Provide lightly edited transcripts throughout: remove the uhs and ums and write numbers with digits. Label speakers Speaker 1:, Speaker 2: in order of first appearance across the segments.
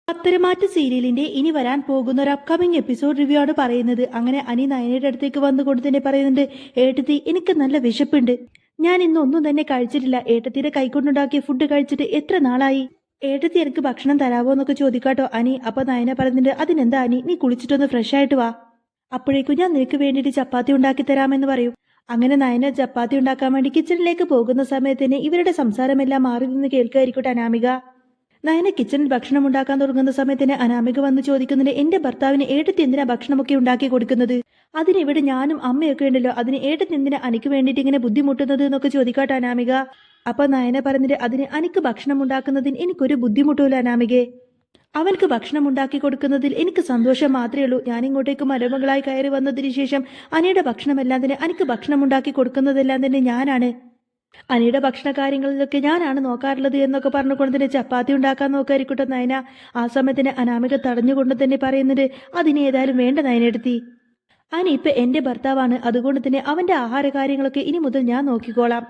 Speaker 1: പത്തരമാറ്റ് സീരിയലിന്റെ ഇനി വരാൻ പോകുന്ന ഒരു അപ്കമിങ് എപ്പിസോഡ് റിവ്യൂ ആണ് പറയുന്നത്. അങ്ങനെ അനി നയനയുടെ അടുത്തേക്ക് വന്നുകൊണ്ട് തന്നെ പറയുന്നുണ്ട്, ഏട്ടത്തി എനിക്ക് നല്ല വിശപ്പുണ്ട്, ഞാൻ ഇന്ന് ഒന്നും തന്നെ കഴിച്ചിട്ടില്ല, ഏട്ടത്തിയുടെ കൈകൊണ്ടുണ്ടാക്കിയ ഫുഡ് കഴിച്ചിട്ട് എത്ര നാളായി, ഏട്ടത്തി എനിക്ക് ഭക്ഷണം തരാവോ എന്നൊക്കെ ചോദിക്കാട്ടോ അനി. അപ്പൊ നയന പറയുന്നുണ്ട്, അതിനെന്താ അനി, നീ കുളിച്ചിട്ടൊന്ന് ഫ്രഷ് ആയിട്ട് വാ, അപ്പോഴേക്കും ഞാൻ നിനക്ക് വേണ്ടിയിട്ട് ചപ്പാത്തി ഉണ്ടാക്കി തരാമെന്ന് പറയും. അങ്ങനെ നയന ചപ്പാത്തി ഉണ്ടാക്കാൻ വേണ്ടി കിച്ചണിലേക്ക് പോകുന്ന സമയത്ത് തന്നെ ഇവരുടെ സംസാരമെല്ലാം മാറി നിന്ന് കേൾക്കായിരിക്കട്ടെ അനാമിക. നയന കിച്ചണിൽ ഭക്ഷണം ഉണ്ടാക്കാൻ തുടങ്ങുന്ന സമയത്തിന് അനാമിക വന്ന് ചോദിക്കുന്നുണ്ട്, എന്റെ ഭർത്താവിന് ഏട്ടത്തി എന്തിനാ ഭക്ഷണമൊക്കെ ഉണ്ടാക്കി കൊടുക്കുന്നത്, അതിനിവിടെ ഞാനും അമ്മയൊക്കെ ഉണ്ടല്ലോ, അതിന് ഏട്ടത്തി എന്തിനാ അനിക്ക് വേണ്ടിയിട്ട് ഇങ്ങനെ ബുദ്ധിമുട്ടുന്നത് എന്നൊക്കെ ചോദിക്കാട്ടെ അനാമിക. അപ്പൊ നയന പറഞ്ഞിട്ട്, അതിന് അനിക്ക് ഭക്ഷണം ഉണ്ടാക്കുന്നതിന് എനിക്കൊരു ബുദ്ധിമുട്ടില്ല അനാമികെ, അവൻക്ക് ഭക്ഷണം ഉണ്ടാക്കി കൊടുക്കുന്നതിൽ എനിക്ക് സന്തോഷം മാത്രമേ ഉള്ളൂ. ഞാൻ ഇങ്ങോട്ടേക്ക് മരുമകളായി കയറി വന്നതിന് ശേഷം അനിയുടെ ഭക്ഷണമെല്ലാം തന്നെ അനിക്ക് ഭക്ഷണം ഉണ്ടാക്കി കൊടുക്കുന്നതെല്ലാം തന്നെ ഞാനാണ്, അനിയുടെ ഭക്ഷണ കാര്യങ്ങളിലൊക്കെ ഞാനാണ് നോക്കാറുള്ളത് എന്നൊക്കെ പറഞ്ഞുകൊണ്ട് തന്നെ ചപ്പാത്തി ഉണ്ടാക്കാൻ നോക്കായിരിക്കട്ടെ നയന. ആ സമയത്തിന് അനാമിക തടഞ്ഞുകൊണ്ട് തന്നെ പറയുന്നുണ്ട്, അതിന് ഏതായാലും വേണ്ട നയനെടുത്തി, അനി ഇപ്പൊ എന്റെ ഭർത്താവാണ്, അതുകൊണ്ട് തന്നെ അവന്റെ ആഹാര കാര്യങ്ങളൊക്കെ ഇനി മുതൽ ഞാൻ നോക്കിക്കോളാം,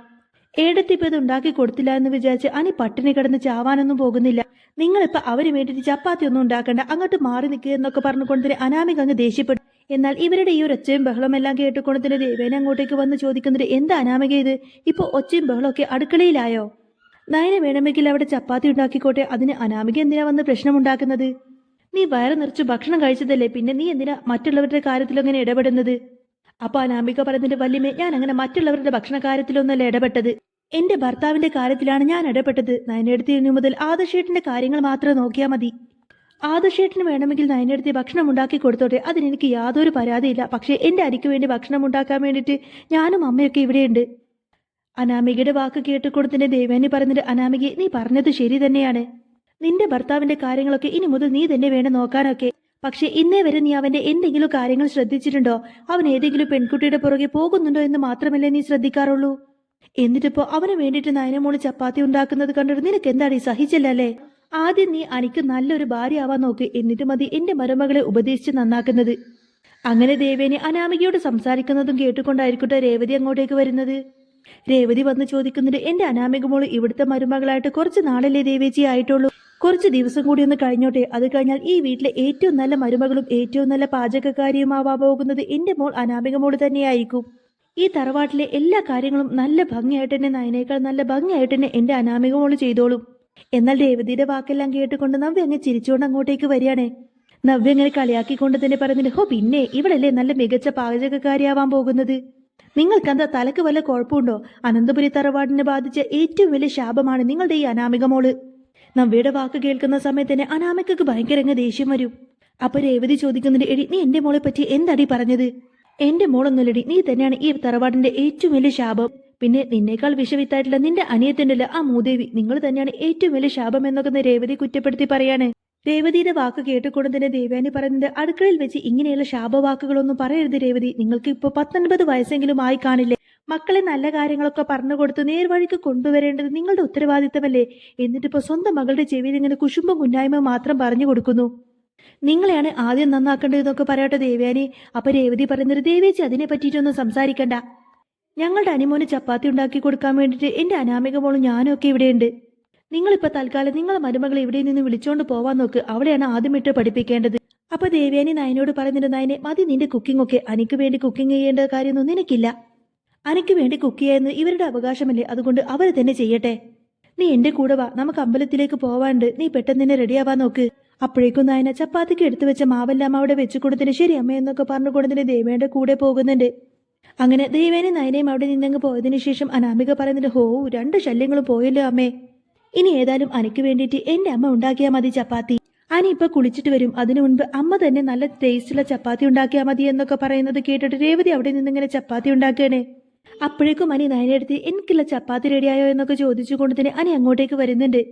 Speaker 1: ഏടത്തിപ്പ് ഇത് ഉണ്ടാക്കി കൊടുത്തില്ല എന്ന് വിചാരിച്ച് അനി പട്ടിണി കിടന്ന് ചാവാനൊന്നും പോകുന്നില്ല, നിങ്ങളിപ്പോ അവര് വേണ്ടിയിട്ട് ചപ്പാത്തി ഒന്നും ഉണ്ടാക്കണ്ട, അങ്ങോട്ട് മാറി നിൽക്കുക എന്നൊക്കെ പറഞ്ഞുകൊണ്ട് തന്നെ അനാമിക അങ്ങ് ദേഷ്യപ്പെട്ടു. എന്നാൽ ഇവരുടെ ഈ ഒരു ഒച്ചയും ബഹളം എല്ലാം കേട്ടുകൊണ്ട് തന്നെ ദേവേന അങ്ങോട്ടേക്ക് വന്ന് ചോദിക്കുന്നത്, എന്താ അനാമിക ഇത്, ഇപ്പൊ ഒച്ചയും ബഹളമൊക്കെ അടുക്കളയിലായോ, നയന വേണമെങ്കിൽ അവിടെ ചപ്പാത്തി ഉണ്ടാക്കിക്കോട്ടെ, അതിന് അനാമിക എന്തിനാ വന്ന് പ്രശ്നമുണ്ടാക്കുന്നത്, നീ വയറ് നിറച്ച് ഭക്ഷണം കഴിച്ചതല്ലേ, പിന്നെ നീ എന്തിനാ മറ്റുള്ളവരുടെ കാര്യത്തിലങ്ങനെ ഇടപെടുന്നത്. അപ്പൊ അനാമിക പറയുന്നുണ്ട്, വല്യമ്മേ ഞാൻ അങ്ങനെ മറ്റുള്ളവരുടെ ഭക്ഷണ കാര്യത്തിലൊന്നല്ല ഇടപെട്ടത്, എന്റെ ഭർത്താവിന്റെ കാര്യത്തിലാണ് ഞാൻ ഇടപെട്ടത്, നയനെടുത്തി ഇനി മുതൽ ആദർശേട്ടന്റെ കാര്യങ്ങൾ മാത്രം നോക്കിയാൽ മതി, ആദർശേട്ടന് വേണമെങ്കിൽ നയനെടുത്തി ഭക്ഷണം ഉണ്ടാക്കി കൊടുത്തോട്ടെ, അതിനെനിക്ക് യാതൊരു പരാതിയില്ല, പക്ഷേ എന്റെ അരിക്ക് വേണ്ടി ഭക്ഷണം ഉണ്ടാക്കാൻ വേണ്ടിയിട്ട് ഞാനും അമ്മയൊക്കെ ഇവിടെയുണ്ട്. അനാമികയുടെ വാക്ക് കേട്ടുകൊടുത്തിന്റെ ദേവേനി പറഞ്ഞിട്ട്, അനാമിക നീ പറഞ്ഞത് ശരി തന്നെയാണ്, നിന്റെ ഭർത്താവിന്റെ കാര്യങ്ങളൊക്കെ ഇനി മുതൽ നീ തന്നെ വേണം നോക്കാനൊക്കെ, പക്ഷെ ഇന്നേ വരെ നീ അവന്റെ എന്തെങ്കിലും കാര്യങ്ങൾ ശ്രദ്ധിച്ചിട്ടുണ്ടോ, അവൻ ഏതെങ്കിലും പെൺകുട്ടിയുടെ പുറകെ പോകുന്നുണ്ടോ എന്ന് മാത്രമല്ലേ നീ ശ്രദ്ധിക്കാറുള്ളൂ, എന്നിട്ടിപ്പോ അവന് വേണ്ടിയിട്ട് നയനമോള് ചപ്പാത്തി ഉണ്ടാക്കുന്നത് കണ്ടിട്ട് നിനക്ക് എന്താടി സഹിച്ചില്ലല്ലേ, ആദ്യം നീ അനിക്ക് നല്ലൊരു ഭാര്യ ആവാൻ നോക്ക്, എന്നിട്ട് മതി എന്റെ മരുമകളെ ഉപദേശിച്ച് നന്നാക്കുന്നത്. അങ്ങനെ ദേവേനി അനാമികയോട് സംസാരിക്കുന്നതും കേട്ടുകൊണ്ടായിരിക്കട്ടെ രേവതി അങ്ങോട്ടേക്ക് വരുന്നത്. രേവതി വന്ന് ചോദിക്കുന്നുണ്ട്, എന്റെ അനാമിക മോള് ഇവിടുത്തെ മരുമകളായിട്ട് കുറച്ച് നാളല്ലേ ദേവേച്ചി ആയിട്ടുള്ളൂ, കുറച്ച് ദിവസം കൂടി ഒന്ന് കഴിഞ്ഞോട്ടെ, അത് കഴിഞ്ഞാൽ ഈ വീട്ടിലെ ഏറ്റവും നല്ല മരുമകളും ഏറ്റവും നല്ല പാചകക്കാരിയുമാവാ പോകുന്നത് എന്റെ മോൾ അനാമിക മോള് തന്നെയായിരിക്കും, ഈ തറവാട്ടിലെ എല്ലാ കാര്യങ്ങളും നല്ല ഭംഗിയായിട്ട് തന്നെ നയനേക്കാൾ നല്ല ഭംഗിയായിട്ട് തന്നെ എന്റെ അനാമിക മോള് ചെയ്തോളും. എന്നാൽ രേവതിയുടെ വാക്കെല്ലാം കേട്ടുകൊണ്ട് നവ്യ അങ്ങ് ചിരിച്ചുകൊണ്ട് അങ്ങോട്ടേക്ക് വരികയാണ്. നവ്യ അങ്ങനെ കളിയാക്കിക്കൊണ്ട് തന്നെ പറയുന്നുണ്ട്, ഹോ പിന്നെ ഇവളല്ലേ നല്ല മികച്ച പാചകക്കാരിയാവാൻ പോകുന്നത്, നിങ്ങൾക്കെന്താ തലക്ക് വല്ല കുഴപ്പമുണ്ടോ, അനന്തപുരി തറവാടിനെ ബാധിച്ച ഏറ്റവും വലിയ ശാപമാണ് നിങ്ങളുടെ ഈ അനാമിക മോള്. നവ്യയുടെ വാക്ക് കേൾക്കുന്ന സമയത്ത് തന്നെ അനാമികക്ക് ഭയങ്കര ദേഷ്യം വരും. അപ്പൊ രേവതി ചോദിക്കുന്നുണ്ട്, എടി നീ എന്റെ മോളെ പറ്റി എന്താടി പറഞ്ഞത്, എന്റെ മോളൊന്നുമില്ലടി, നീ തന്നെയാണ് ഈ തറവാടിന്റെ ഏറ്റവും വലിയ ശാപം, പിന്നെ നിന്നേക്കാൾ വിഷവിത്തായിട്ടുള്ള നിന്റെ അനിയത്തിണ്ടല്ല ആ മൂദേവി, നിങ്ങൾ തന്നെയാണ് ഏറ്റവും വലിയ ശാപം എന്നൊക്കെ രേവതി കുറ്റപ്പെടുത്തി പറയാണ്. രേവതിയുടെ വാക്ക് കേട്ടുകൊണ്ട് തന്നെ ദേവയാനി പറയുന്നത്, അടുക്കളയിൽ വെച്ച് ഇങ്ങനെയുള്ള ശാപവാക്കുകളൊന്നും പറയരുത് രേവതി, നിങ്ങൾക്ക് ഇപ്പൊ 19 വയസ്സെങ്കിലും ആയി കാണില്ലേ, മക്കളെ നല്ല കാര്യങ്ങളൊക്കെ പറഞ്ഞു കൊടുത്ത് നേർവഴിക്ക് കൊണ്ടുവരേണ്ടത് നിങ്ങളുടെ ഉത്തരവാദിത്തമല്ലേ, എന്നിട്ടിപ്പോ സ്വന്തം മകളുടെ ചെവിയിൽ ഇങ്ങനെ കുശുമ്പും കുന്നായ്മ മാത്രം പറഞ്ഞു കൊടുക്കുന്നു, നിങ്ങളെയാണ് ആദ്യം നന്നാക്കേണ്ടതെന്നൊക്കെ പറയട്ടെ ദേവയാനി. അപ്പൊ രേവതി പറയുന്നത്, ദേവേച്ചി അതിനെ പറ്റിയിട്ടൊന്നും സംസാരിക്കണ്ട, ഞങ്ങളുടെ അനിമോന് ചപ്പാത്തി ഉണ്ടാക്കി കൊടുക്കാൻ വേണ്ടിയിട്ട് എന്റെ അനാമിക മോളും ഞാനും ഒക്കെ ഇവിടെയുണ്ട്, നിങ്ങളിപ്പോ തൽക്കാലം നിങ്ങളെ മരുമകളെ ഇവിടെ നിന്ന് വിളിച്ചോണ്ട് പോവാൻ നോക്ക്, അവളെയാണ് ആദ്യം ഇട്ട് പഠിപ്പിക്കേണ്ടത്. അപ്പൊ ദേവയാനി നയനോട് പറയുന്നുണ്ട്, നയനെ മതി നിന്റെ കുക്കിംഗ് ഒക്കെ, അനിക്ക് വേണ്ടി കുക്കിംഗ് ചെയ്യേണ്ട കാര്യമൊന്നും നിനക്കില്ല, അനിക്ക് വേണ്ടി കുക്ക് ചെയ്യുന്നത് ഇവരുടെ അവകാശമല്ലേ, അതുകൊണ്ട് അവർ തന്നെ ചെയ്യട്ടെ, നീ എന്റെ കൂടെ വാ, നമുക്ക് അമ്പലത്തിലേക്ക് പോവാണ്ട്, നീ പെട്ടെന്ന് തന്നെ റെഡിയാവാൻ നോക്ക്. അപ്പോഴേക്കും നയന ചപ്പാത്തിക്ക് എടുത്തു വെച്ച മാവെല്ലാം അവിടെ വെച്ചു കൊടുത്തിന്, ശരി അമ്മ എന്നൊക്കെ പറഞ്ഞു കൊടുത്തിന് ദേവേന്റെ കൂടെ പോകുന്നുണ്ട്. അങ്ങനെ ദേവേനെ നയനയും അവിടെ നിന്നങ്ങ് പോയതിനു ശേഷം അനാമിക പറയുന്നുണ്ട്, ഹോ 2 ശല്യങ്ങളും പോയല്ലോ അമ്മേ, ഇനി ഏതായാലും അനിക്ക് വേണ്ടിയിട്ട് എന്റെ അമ്മ ഉണ്ടാക്കിയാൽ മതി ചപ്പാത്തി, അനി ഇപ്പൊ കുളിച്ചിട്ട് വരും, അതിനു മുൻപ് അമ്മ തന്നെ നല്ല ടേസ്റ്റുള്ള ചപ്പാത്തി ഉണ്ടാക്കിയാൽ മതി എന്നൊക്കെ പറയുന്നത് കേട്ടിട്ട് രേവതി അവിടെ നിന്നിങ്ങനെ ചപ്പാത്തി ഉണ്ടാക്കുകയാണ്. അപ്പോഴേക്കും അനി നയനെടുത്ത് എനിക്കുള്ള ചപ്പാത്തി റെഡിയായോ എന്നൊക്കെ ചോദിച്ചുകൊണ്ട് തന്നെ അനി അങ്ങോട്ടേക്ക് വരുന്നുണ്ട്.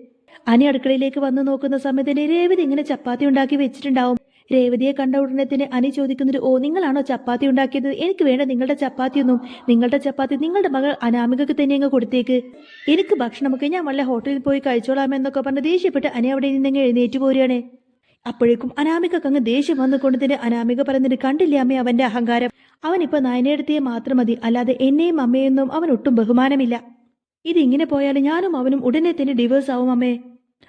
Speaker 1: അനി അടുക്കളയിലേക്ക് വന്ന് നോക്കുന്ന സമയത്ത് രേവതി ഇങ്ങനെ ചപ്പാത്തി ഉണ്ടാക്കി വെച്ചിട്ടുണ്ടാവും. രേവതിയെ കണ്ട ഉടനെ തന്നെ അനി ചോദിക്കുന്നത്, ഓ നിങ്ങളാണോ ചപ്പാത്തി ഉണ്ടാക്കിയത്, എനിക്ക് വേണ്ട നിങ്ങളുടെ ചപ്പാത്തിയൊന്നും, നിങ്ങളുടെ ചപ്പാത്തി നിങ്ങളുടെ മകൾ അനാമികക്ക് തന്നെ അങ്ങ് കൊടുത്തേക്ക്, എനിക്ക് ഭക്ഷണമൊക്കെ ഞാൻ വല്ല ഹോട്ടലിൽ പോയി കഴിച്ചോളാമെന്നൊക്കെ പറഞ്ഞ് ദേഷ്യപ്പെട്ട് അനി അവിടെ നിന്നങ്ങ് എഴുന്നേറ്റ് പോരുകയാണ്. അപ്പോഴേക്കും അനാമികക്ക് അങ്ങ് ദേഷ്യം വന്നുകൊണ്ട് തന്നെ അനാമിക പറയുന്നത്, കണ്ടില്ലേ അമ്മേ അവന്റെ അഹങ്കാരം, അവനിപ്പോ നയനെടുത്തിയെ മാത്രം മതി, അല്ലാതെ എന്നെയും അമ്മയൊന്നും അവൻ ഒട്ടും ബഹുമാനമില്ല, ഇതിങ്ങനെ പോയാൽ ഞാനും അവനും ഉടനെ തന്നെ ഡിവേഴ്സ് ആവും അമ്മേ.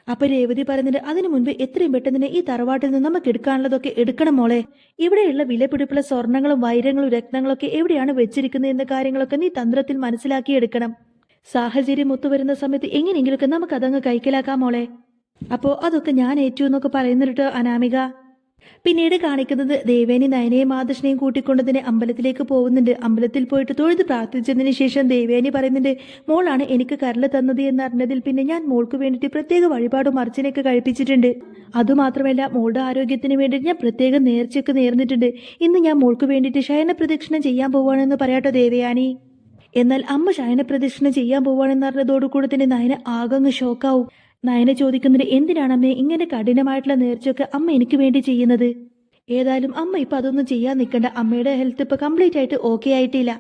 Speaker 1: അപ്പൊ രേവതി പറയുന്നുണ്ട് അതിനു മുൻപ് എത്രയും പെട്ടെന്ന് തന്നെ ഈ തറവാട്ടിൽ നിന്ന് നമുക്ക് എടുക്കാനുള്ളതൊക്കെ എടുക്കണം മോളെ. ഇവിടെയുള്ള വിലപിടിപ്പുള്ള സ്വർണ്ണങ്ങളും വൈരങ്ങളും രത്നങ്ങളൊക്കെ എവിടെയാണ് വെച്ചിരിക്കുന്നത് എന്ന കാര്യങ്ങളൊക്കെ നീ തന്ത്രത്തിൽ മനസ്സിലാക്കി എടുക്കണം. സാഹചര്യം ഒത്തുവരുന്ന സമയത്ത് എങ്ങനെയെങ്കിലുമൊക്കെ നമുക്ക് അതങ്ങ് കൈക്കലാക്കാം മോളെ. അപ്പോ അതൊക്കെ ഞാൻ ഏറ്റു എന്നൊക്കെ പറയുന്നുണ്ട് അനാമിക. പിന്നീട് കാണിക്കുന്നത് ദേവേനി നയനയും ആദർശനെയും കൂട്ടിക്കൊണ്ടതിനെ അമ്പലത്തിലേക്ക് പോകുന്നുണ്ട്. അമ്പലത്തിൽ പോയിട്ട് തൊഴുത് പ്രാർത്ഥിച്ചതിന് ശേഷം ദേവേനി പറയുന്നുണ്ട് മോളാണ് എനിക്ക് കരള് തന്നത് എന്നറിഞ്ഞതിൽ പിന്നെ ഞാൻ മോൾക്ക് വേണ്ടിയിട്ട് പ്രത്യേക വഴിപാടും അർച്ചനയൊക്കെ കഴിപ്പിച്ചിട്ടുണ്ട്. അതുമാത്രമല്ല മോളുടെ ആരോഗ്യത്തിന് വേണ്ടി ഞാൻ പ്രത്യേകം നേർച്ചയൊക്കെ നേർന്നിട്ടുണ്ട്. ഇന്ന് ഞാൻ മോൾക്ക് വേണ്ടിയിട്ട് ശയന പ്രദക്ഷിണം ചെയ്യാൻ പോവാണെന്ന് പറയാട്ടോ ദേവയാനി. എന്നാൽ അമ്മ ശയന പ്രദക്ഷിണം ചെയ്യാൻ പോവാണെന്ന് അറിഞ്ഞതോടുകൂടി തന്നെ നയന ആകങ്ങ് ഷോക്കാവും. നയന ചോദിക്കുന്നത് എന്തിനാണ് അമ്മേ ഇങ്ങനെ കഠിനമായിട്ടുള്ള നേർച്ചയൊക്കെ അമ്മ എനിക്ക് വേണ്ടി ചെയ്യുന്നത്? ഏതായാലും അമ്മ ഇപ്പൊ അതൊന്നും ചെയ്യാൻ നിൽക്കണ്ട. അമ്മയുടെ ഹെൽത്ത് ഇപ്പൊ കംപ്ലീറ്റ് ആയിട്ട് ഓക്കെ ആയിട്ടില്ല.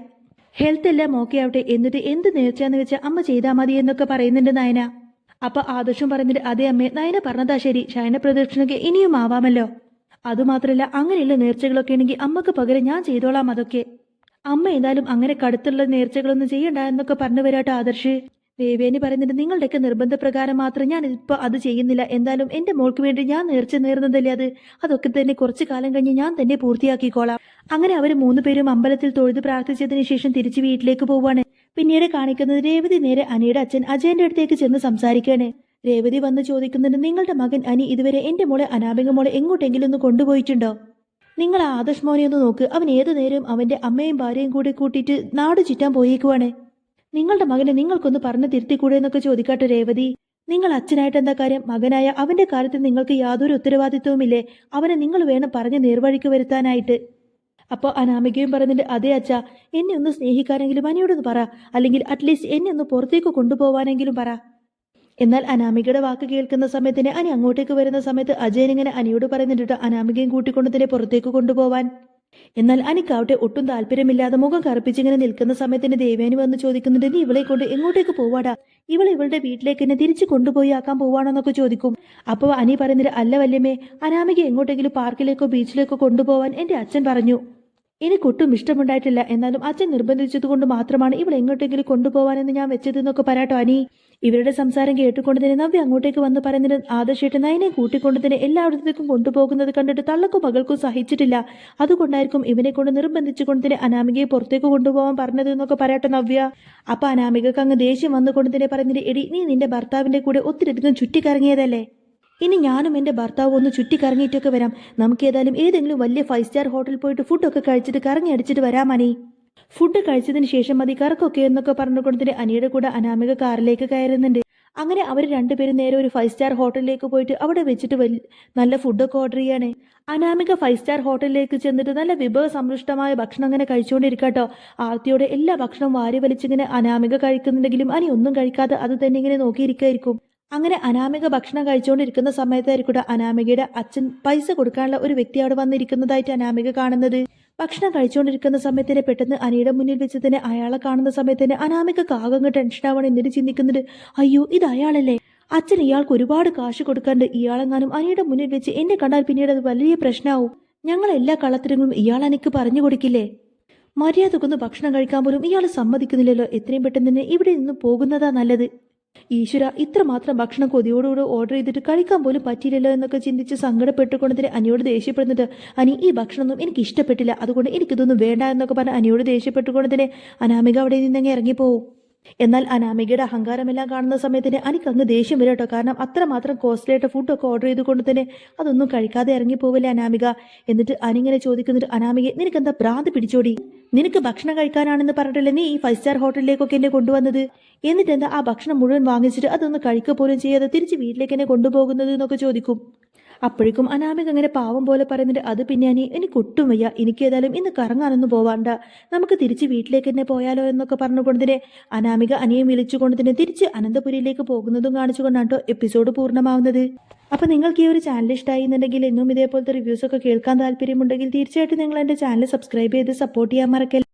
Speaker 1: ഹെൽത്ത് എല്ലാം ഓക്കെ ആവട്ടെ, എന്നിട്ട് എന്ത് നേർച്ചയാന്ന് വെച്ചാൽ അമ്മ ചെയ്താൽ മതി എന്നൊക്കെ പറയുന്നുണ്ട് നയന. അപ്പൊ ആദർശം പറയുന്നുണ്ട് അതെ അമ്മേ, നയന പറഞ്ഞതാ ശരി, ശയന പ്രദക്ഷിണൊക്കെ ഇനിയും ആവാമല്ലോ. അതുമാത്രമല്ല അങ്ങനെയുള്ള നേർച്ചകളൊക്കെ ഉണ്ടെങ്കിൽ അമ്മക്ക് പകരം ഞാൻ ചെയ്തോളാം അതൊക്കെ. അമ്മ എന്തായാലും അങ്ങനെ കടുത്തുള്ള നേർച്ചകളൊന്നും ചെയ്യണ്ട എന്നൊക്കെ പറഞ്ഞു വരാട്ടോ ആദർശ്. ദേവേനി പറയുന്നുണ്ട് നിങ്ങളുടെയൊക്കെ നിർബന്ധപ്രകാരം മാത്രം ഞാൻ ഇപ്പൊ അത് ചെയ്യുന്നില്ല. എന്തായാലും എന്റെ മോൾക്ക് വേണ്ടി ഞാൻ നേർച്ച നേർന്നതല്ലേ അതൊക്കെ തന്നെ കുറച്ചു കാലം കഴിഞ്ഞ് ഞാൻ തന്നെ പൂർത്തിയാക്കിക്കോളാം. അങ്ങനെ അവർ 3 പേരും അമ്പലത്തിൽ തൊഴുത് പ്രാർത്ഥിച്ചതിന് ശേഷം തിരിച്ച് വീട്ടിലേക്ക് പോവാണ്. പിന്നീട് കാണിക്കുന്നത് രേവതി നേരെ അനിയുടെ അച്ഛൻ അജയന്റെ അടുത്തേക്ക് ചെന്ന് സംസാരിക്കുകയാണ്. രേവതി വന്ന് ചോദിക്കുന്നുണ്ട് നിങ്ങളുടെ മകൻ അനി ഇതുവരെ എന്റെ മോളെ അനാമിക മോളെ എങ്ങോട്ടെങ്കിലും ഒന്ന് കൊണ്ടുപോയിട്ടുണ്ടോ? നിങ്ങൾ ആ ആദർശ് മോനെ ഒന്ന് നോക്ക്, അവൻ ഏതു നേരം അവന്റെ അമ്മയും ഭാര്യയും കൂടെ കൂട്ടിയിട്ട് നാട് ചുറ്റാൻ പോയേക്കുവാണ്. നിങ്ങളുടെ മകനെ നിങ്ങൾക്കൊന്ന് പറഞ്ഞു തിരുത്തിക്കൂടെ എന്നൊക്കെ ചോദിക്കാട്ടെ രേവതി. നിങ്ങൾ അച്ഛനായിട്ട് എന്താ കാര്യം? മകനായ അവന്റെ കാര്യത്തിൽ നിങ്ങൾക്ക് യാതൊരു ഉത്തരവാദിത്വവുമില്ലേ? അവനെ നിങ്ങൾ വേണം പറഞ്ഞ് നേർവഴിക്ക് വരുത്താനായിട്ട്. അപ്പോൾ അനാമികയും പറയുന്നുണ്ട് അതെ അച്ഛാ, എന്നെ ഒന്ന് സ്നേഹിക്കാനെങ്കിലും അനിയോടൊന്ന് പറ, അല്ലെങ്കിൽ അറ്റ്ലീസ്റ്റ് എന്നെ ഒന്ന് പുറത്തേക്ക് കൊണ്ടുപോവാനെങ്കിലും പറ. എന്നാൽ അനാമികയുടെ വാക്ക് കേൾക്കുന്ന സമയത്തിന് അനി അങ്ങോട്ടേക്ക് വരുന്ന സമയത്ത് അജയൻ ഇങ്ങനെ അനിയോട് പറയുന്നുണ്ട് അനാമികയും കൂട്ടിക്കൊണ്ട് തന്നെ പുറത്തേക്ക് കൊണ്ടുപോവാൻ. എന്നാൽ അനിക്കാവട്ടെ ഒട്ടും താല്പര്യമില്ലാതെ മുഖം കറുപ്പിച്ചിങ്ങനെ നിൽക്കുന്ന സമയത്തിന് ദേവേനി വന്ന് ചോദിക്കുന്നുണ്ട് നീ ഇവളെ കൊണ്ട് എങ്ങോട്ടേക്ക് പോവാടാ? ഇവളുടെ വീട്ടിലേക്ക് എന്നെ തിരിച്ചു കൊണ്ടുപോയി ആക്കാൻ പോവാണോന്നൊക്കെ ചോദിക്കും. അപ്പോൾ അനി പറയുന്നില്ല അല്ല വല്യമ്മേ, അനാമിക എങ്ങോട്ടെങ്കിലും പാർക്കിലേക്കോ ബീച്ചിലേക്കോ കൊണ്ടുപോവാൻ എന്റെ അച്ഛൻ പറഞ്ഞു. എനിക്കൊട്ടും ഇഷ്ടമുണ്ടായിട്ടില്ല. എന്നാലും അച്ഛൻ നിർബന്ധിച്ചതുകൊണ്ട് മാത്രമാണ് ഇവൾ എങ്ങോട്ടെങ്കിലും കൊണ്ടുപോകാനെന്ന് ഞാൻ വെച്ചതെന്നൊക്കെ പറയാട്ടോ അനി. ഇവരുടെ സംസാരം കേട്ടുകൊണ്ട് തന്നെ നവ്യ അങ്ങോട്ടേക്ക് വന്ന് പറയുന്നത് ആദർശേട്ട് നയനെ കൂട്ടിക്കൊണ്ട് തന്നെ എല്ലായിടത്തേക്കും കൊണ്ടുപോകുന്നത് കണ്ടിട്ട് തള്ളക്കും മകൾക്കും സഹിച്ചിട്ടില്ല. അതുകൊണ്ടായിരിക്കും ഇവനെ കൊണ്ട് നിർബന്ധിച്ചുകൊണ്ട് തന്നെ അനാമികയെ പുറത്തേക്ക് കൊണ്ടുപോകാൻ പറഞ്ഞത് എന്നൊക്കെ പറയാട്ടോ നവ്യ. അപ്പൊ അനാമികക്ക് അങ്ങ് ദേഷ്യം വന്നുകൊണ്ട് തന്നെ പറയുന്നത് എടി നീ നിന്റെ ഭർത്താവിന്റെ കൂടെ ഒത്തിരിയധികം ചുറ്റിക്കറങ്ങിയതല്ലേ, ഇനി ഞാനും എൻ്റെ ഭർത്താവും ഒന്ന് ചുറ്റിക്കറങ്ങിയിട്ടൊക്കെ വരാം. നമുക്ക് ഏതെങ്കിലും വലിയ 5 സ്റ്റാർ ഹോട്ടലിൽ പോയിട്ട് ഫുഡൊക്കെ കഴിച്ചിട്ട് കറങ്ങി അടിച്ചിട്ട് വരാം അനി. ഫുഡ് കഴിച്ചതിന് ശേഷം മതി കറക്കൊക്കെ എന്നൊക്കെ പറഞ്ഞുകൊണ്ട് അനിയുടെ കൂടെ അനാമിക കാറിലേക്ക് കയറുന്നുണ്ട്. അങ്ങനെ അവർ രണ്ടുപേരും നേരെ ഒരു 5 സ്റ്റാർ ഹോട്ടലിലേക്ക് പോയിട്ട് അവിടെ വെച്ചിട്ട് നല്ല ഫുഡൊക്കെ ഓർഡർ ചെയ്യാണ്. അനാമിക 5 സ്റ്റാർ ഹോട്ടലിലേക്ക് ചെന്നിട്ട് നല്ല വിഭവ സമ്പുഷ്ടമായ ഭക്ഷണം അങ്ങനെ കഴിച്ചുകൊണ്ടിരിക്കട്ടോ. ആർത്തിയോടെ എല്ലാ ഭക്ഷണവും വാരി വലിച്ചിങ്ങനെ അനാമിക കഴിക്കുന്നുണ്ടെങ്കിലും അനി ഒന്നും കഴിക്കാതെ അത് തന്നെ ഇങ്ങനെ നോക്കിയിരിക്കായിരിക്കും. അങ്ങനെ അനാമിക ഭക്ഷണം കഴിച്ചുകൊണ്ടിരിക്കുന്ന സമയത്തായിരിക്കും അനാമികയുടെ അച്ഛൻ പൈസ കൊടുക്കാനുള്ള ഒരു വ്യക്തി അവിടെ വന്നിരിക്കുന്നതായിട്ട് അനാമിക കാണുന്നത്. ഭക്ഷണം കഴിച്ചുകൊണ്ടിരിക്കുന്ന സമയത്തിന് പെട്ടെന്ന് അനിയുടെ മുന്നിൽ വെച്ച് തന്നെ അയാളെ കാണുന്ന സമയത്തിന് അനാമിക ആകങ്ങ് ടെൻഷനാവണം. എന്നിട്ട് ചിന്തിക്കുന്നുണ്ട് അയ്യോ ഇത് അയാളല്ലേ, അച്ഛൻ ഇയാൾക്ക് ഒരുപാട് കാശ് കൊടുക്കാണ്ട്. ഇയാളെങ്ങാനും അനിയുടെ മുന്നിൽ വെച്ച് എന്നെ കണ്ടാൽ പിന്നീട് അത് വലിയ പ്രശ്നമാവും. ഞങ്ങൾ എല്ലാ കള്ളത്തരങ്ങളും ഇയാൾ എനിക്ക് പറഞ്ഞു കൊടുക്കില്ലേ? മര്യാദക്കൊന്ന് ഭക്ഷണം കഴിക്കാൻ പോലും ഇയാൾ സമ്മതിക്കുന്നില്ലല്ലോ. എത്രയും പെട്ടെന്ന് തന്നെ ഇവിടെ നിന്ന് പോകുന്നതാ നല്ലത്. ഈശ്വര, ഇത്രമാത്രം ഭക്ഷണം കൊതിയോടുകൂടെ ഓർഡർ ചെയ്തിട്ട് കഴിക്കാൻ പോലും പറ്റിയില്ലല്ലോ എന്നൊക്കെ ചിന്തിച്ച് സങ്കടപ്പെട്ടുകൊണ്ട് അനിയോട് ദേഷ്യപ്പെടുന്നത് അനി ഈ ഭക്ഷണമൊന്നും എനിക്ക് ഇഷ്ടപ്പെട്ടില്ല, അതുകൊണ്ട് എനിക്കിതൊന്നും വേണ്ട എന്നൊക്കെ പറഞ്ഞ് അനിയോട് ദേഷ്യപ്പെട്ടുകൊണ്ട് തന്നെ അനാമിക അവിടെ നിന്നങ്ങ് ഇറങ്ങിപ്പോവും. എന്നാൽ അനാമികയുടെ അഹങ്കാരമെല്ലാം കാണുന്ന സമയത്തിന് എനിക്ക് അങ്ങ് ദേഷ്യം വരും കേട്ടോ. കാരണം അത്രമാത്രം കോസ്റ്റ്ലി ആയിട്ട് ഫുഡൊക്കെ ഓർഡർ ചെയ്തുകൊണ്ട് തന്നെ അതൊന്നും കഴിക്കാതെ ഇറങ്ങിപ്പോവില്ലേ അനാമിക. എന്നിട്ട് അനിങ്ങനെ ചോദിക്കുന്നുണ്ട് അനാമിക നിനക്കെന്താ ഭ്രാന്ത് പിടിച്ചോടി? നിനക്ക് ഭക്ഷണം കഴിക്കാനാണെന്ന് പറഞ്ഞിട്ടല്ലേ നീ ഈ 5 സ്റ്റാർ ഹോട്ടലിലേക്കൊക്കെ എന്നെ കൊണ്ടുവന്നത്? എന്നിട്ട് എന്താ ആ ഭക്ഷണം മുഴുവൻ വാങ്ങിച്ചിട്ട് അതൊന്ന് കഴിക്കുക പോലും ചെയ്യാതെ തിരിച്ച് വീട്ടിലേക്ക് എന്നെ കൊണ്ടുപോകുന്നത് എന്നൊക്കെ ചോദിക്കും. അപ്പോഴേക്കും അനാമിക അങ്ങനെ പാവം പോലെ പറയുന്നുണ്ട് അത് പിന്നെ അനി എനിക്കൊട്ടും വയ്യ, എനിക്ക് ഏതായാലും ഇന്ന് കറങ്ങാനൊന്നും പോവാണ്ട, നമുക്ക് തിരിച്ച് വീട്ടിലേക്ക് തന്നെ പോയാലോ എന്നൊക്കെ പറഞ്ഞുകൊണ്ട് തന്നെ അനാമിക അനിയെ വിളിച്ചുകൊണ്ട് തന്നെ തിരിച്ച് അനന്തപുരിയിലേക്ക് പോകുന്നതും കാണിച്ചുകൊണ്ടാണ് എപ്പിസോഡ് പൂർണ്ണമാവുന്നത്. അപ്പൊ നിങ്ങൾക്ക് ഈ ഒരു ചാനൽ ഇഷ്ടമായി എന്നുണ്ടെങ്കിൽ എന്നും ഇതേപോലത്തെ റിവ്യൂസ് ഒക്കെ കേൾക്കാൻ താല്പര്യമുണ്ടെങ്കിൽ തീർച്ചയായിട്ടും നിങ്ങൾ എൻ്റെ ചാനൽ സബ്സ്ക്രൈബ് ചെയ്ത് സപ്പോർട്ട് ചെയ്യാൻ മറക്കല്ല.